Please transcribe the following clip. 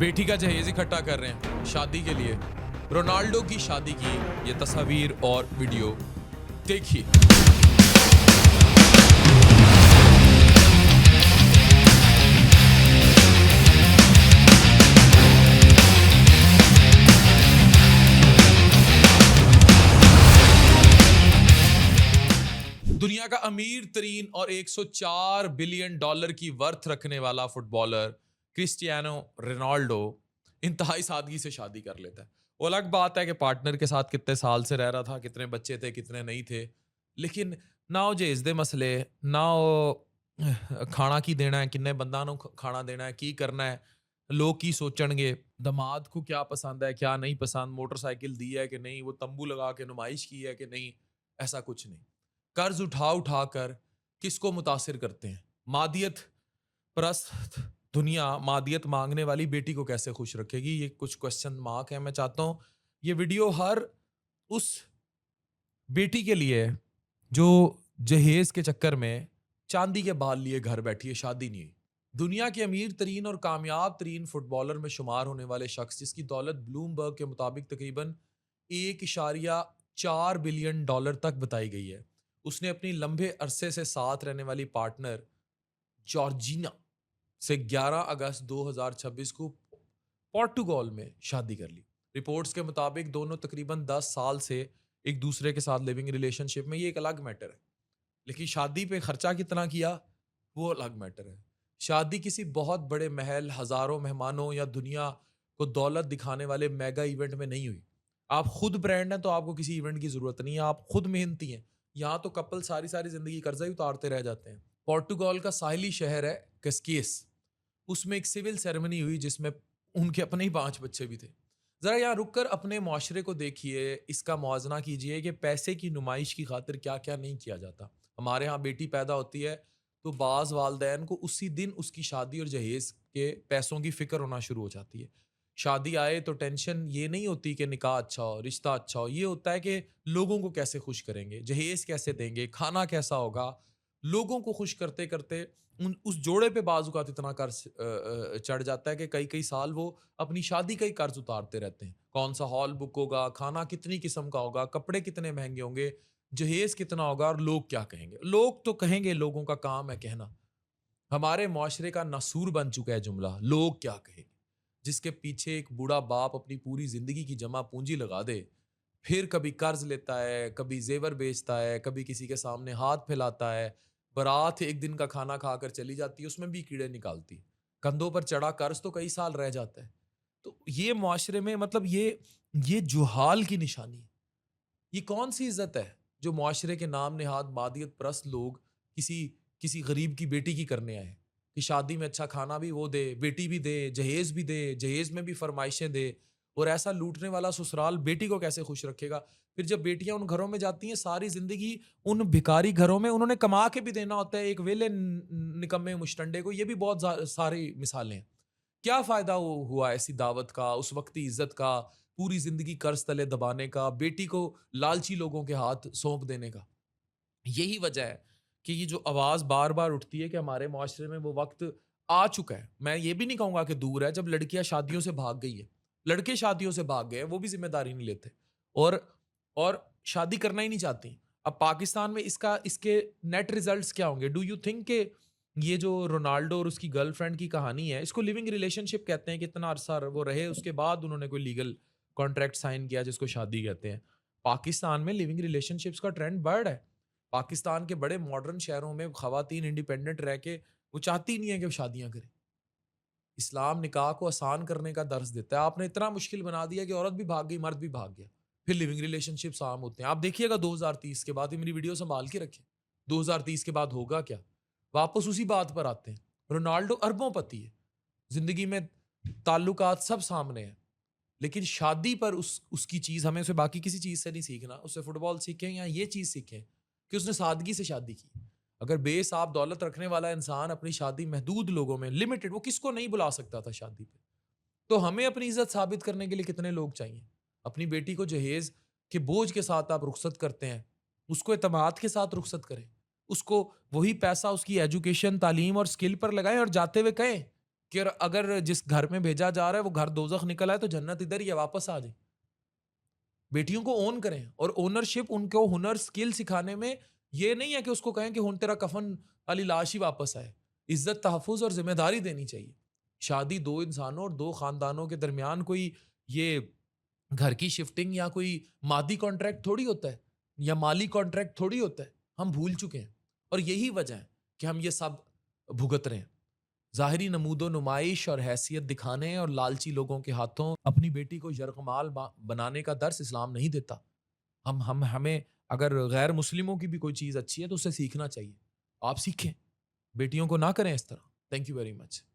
बेटी का जहेज इकट्ठा कर रहे हैं शादी के लिए। रोनाल्डो की शादी की ये तस्वीर और वीडियो देखिए। दुनिया का अमीर तरीन और 104 बिलियन डॉलर की वर्थ रखने वाला फुटबॉलर क्रिस्टियानो रोनाल्डो इंतहाई सादगी से शादी कर लेता है। वो अलग बात है कि पार्टनर के साथ कितने साल से रह रहा था, कितने बच्चे थे, कितने नहीं थे, लेकिन ना वो जेज दे मसले, ना वो खाना की देना है, किन्ने बंदा नु खाना देना है, की करना है, लोग की सोचणगे, दमाद को क्या पसंद है, क्या नहीं पसंद, मोटरसाइकिल दी है कि नहीं, वो तंबू लगा के नुमाइश की है कि नहीं, ऐसा कुछ नहीं। कर्ज उठा उठा कर किसको मुतासिर करते हैं? मादियत परस्त दुनिया मादियत मांगने वाली बेटी को कैसे खुश रखेगी? ये कुछ क्वेश्चन मार्क है। मैं चाहता हूं ये वीडियो हर उस बेटी के लिए है जो जहेज के चक्कर में चांदी के बाल लिए घर बैठी है, शादी नहीं हुई। दुनिया के अमीर तरीन और कामयाब तरीन फुटबॉलर में शुमार होने वाले शख्स जिसकी दौलत ब्लूमबर्ग के मुताबिक तकरीबन 1.4 बिलियन डॉलर तक बताई गई है, उसने अपनी लंबे अरसे से साथ रहने वाली पार्टनर जॉर्जिना से 11 अगस्त 2026 को पोर्टुगाल में शादी कर ली। रिपोर्ट्स के मुताबिक दोनों तकरीबन 10 साल से एक दूसरे के साथ लिविंग रिलेशनशिप में, ये एक अलग मैटर है, लेकिन शादी पे खर्चा कितना किया वो अलग मैटर है। शादी किसी बहुत बड़े महल, हजारों मेहमानों या दुनिया को दौलत दिखाने वाले मेगा इवेंट में नहीं हुई। आप खुद ब्रांड हैं तो आपको किसी इवेंट की जरूरत नहीं है, आप खुद मेहनती हैं। यहाँ तो कपल सारी सारी जिंदगी कर्जा ही उतारते रह जाते हैं। पोर्टुगाल का साहिली शहर है कैस्केस, उसमें एक सिविल सेरेमनी हुई जिसमें उनके अपने ही 5 बच्चे भी थे। जरा यहाँ रुककर अपने मुआशरे को देखिए, इसका मुआवजना कीजिए कि पैसे की नुमाइश की खातिर क्या क्या नहीं किया जाता। हमारे यहाँ बेटी पैदा होती है तो बाज़ वालदैन को उसी दिन उसकी शादी और जहेज के पैसों की फिक्र होना शुरू हो जाती है। शादी आए तो टेंशन ये नहीं होती कि निकाह अच्छा हो, रिश्ता अच्छा हो, ये होता है कि लोगों को कैसे खुश करेंगे, जहेज कैसे देंगे, खाना कैसा होगा। लोगों को खुश करते करते उस जोड़े पे बाजुकात इतना कर्ज चढ़ जाता है कि कई कई साल वो अपनी शादी का ही कर्ज उतारते रहते हैं। कौन सा हॉल बुक होगा, खाना कितनी किस्म का होगा, कपड़े कितने महंगे होंगे, जहेज कितना होगा और लोग क्या कहेंगे। लोग तो कहेंगे, लोगों का काम है कहना। हमारे मुआशरे का नासूर बन चुका है जुमला लोग क्या कहेंगे, जिसके पीछे एक बूढ़ा बाप अपनी पूरी जिंदगी की जमा पूंजी लगा दे, फिर कभी कर्ज लेता है, कभी जेवर बेचता है, कभी किसी के सामने हाथ फैलाता है, बारात एक दिन का खाना खाकर चली जाती है, उसमें भी कीड़े निकालती है, कंधों पर चढ़ा कर्ज तो कई साल रह जाता है। तो ये मुआशरे में मतलब ये जुहाल की निशानी है। ये कौन सी इज्जत है जो मुआशरे के नाम नेहाद मादियत परस्त लोग किसी किसी गरीब की बेटी की करने आए कि शादी में अच्छा खाना भी वो दे, बेटी भी दे, दे, जहेज में भी फरमाइशें दे, और ऐसा लूटने वाला ससुराल बेटी को कैसे खुश रखेगा? फिर जब बेटियां उन घरों में जाती हैं, सारी जिंदगी उन भिखारी घरों में उन्होंने कमा के भी देना होता है एक वेले निकम्मे मुश्तंडे को। ये भी बहुत सारी मिसालें हैं। क्या फायदा हुआ ऐसी दावत का, उस वक्त की इज्जत का, पूरी जिंदगी कर्ज तले दबाने का, बेटी को लालची लोगों के हाथ सौंप देने का? यही वजह है कि ये जो आवाज बार बार उठती है कि हमारे मुआशरे में वो वक्त आ चुका है। मैं ये भी नहीं कहूंगा कि दूर है, जब लड़कियां शादियों से भाग गई है, लड़के शादियों से भाग गए, वो भी जिम्मेदारी नहीं लेते और और शादी करना ही नहीं चाहती। अब पाकिस्तान में इसके नेट रिजल्ट्स क्या होंगे? डू यू थिंक के ये जो रोनाल्डो और उसकी गर्लफ्रेंड की कहानी है, इसको लिविंग रिलेशनशिप कहते हैं, कितना अरसा वो रहे, उसके बाद उन्होंने कोई लीगल कॉन्ट्रैक्ट साइन किया जिसको शादी कहते हैं। पाकिस्तान में लिविंग रिलेशनशिप्स का ट्रेंड बढ़ है। पाकिस्तान के बड़े मॉडर्न शहरों में खवातीन इंडिपेंडेंट रह के वो चाहती नहीं है कि वो शादियां करें। इस्लाम निकाह को आसान करने का दर्ज देता है। आपने इतना मुश्किल बना दिया कि औरत भी भाग गई, मर्द भी भाग गया। फिर लिविंग रिलेशनशिप्स आम होते हैं। आप देखिएगा 2030 के बाद, मेरी वीडियो संभाल के रखें, 2030 के बाद होगा क्या? वापस उसी बात पर आते हैं। रोनाल्डो अरबोंपति है, जिंदगी में ताल्लुकात सब सामने हैं, लेकिन शादी पर उसकी चीज हमें उसे बाकी किसी चीज से नहीं सीखना। उससे फुटबॉल सीखें या ये चीज सीखें कि उसने सादगी से शादी की। अगर बेसाब दौलत रखने वाला इंसान अपनी शादी महदूद लोगों में, लिमिटेड, वो किसको नहीं बुला सकता था शादी पे, तो हमें अपनी इज्जत साबित करने के लिए कितने लोग चाहिए? अपनी बेटी को जहेज के बोझ के साथ आप रुखसत करते हैं, उसको एतमाद के साथ रुखसत करें। उसको वही पैसा उसकी एजुकेशन, तालीम और स्किल पर लगाएं और जाते हुए कहें کہ اگر جس گھر میں بھیجا جا رہا ہے وہ گھر دوزخ نکل آئے تو جنت ادھر ہی ہے، واپس آ جائیں. بیٹیوں کو اون کریں، اور اونرشپ ان کو ہنر سکل سکھانے میں یہ نہیں ہے کہ اس کو کہیں کہ ہن تیرا کفن والی لاش ہی واپس آئے. عزت، تحفظ اور ذمہ داری دینی چاہیے. شادی دو انسانوں اور دو خاندانوں کے درمیان کوئی یہ گھر کی شفٹنگ یا کوئی مادی کانٹریکٹ تھوڑی ہوتا ہے، یا مالی کانٹریکٹ تھوڑی ہوتا ہے. ہم بھول چکے ہیں، اور یہی وجہ ہے کہ ہم یہ سب بھگت رہے ہیں. ظاہری نمود و نمائش اور حیثیت دکھانے اور لالچی لوگوں کے ہاتھوں اپنی بیٹی کو یرغمال بنانے کا درس اسلام نہیں دیتا. ہمیں اگر غیر مسلموں کی بھی کوئی چیز اچھی ہے تو اسے سیکھنا چاہیے. آپ سیکھیں، بیٹیوں کو نہ کریں اس طرح. Thank you very much.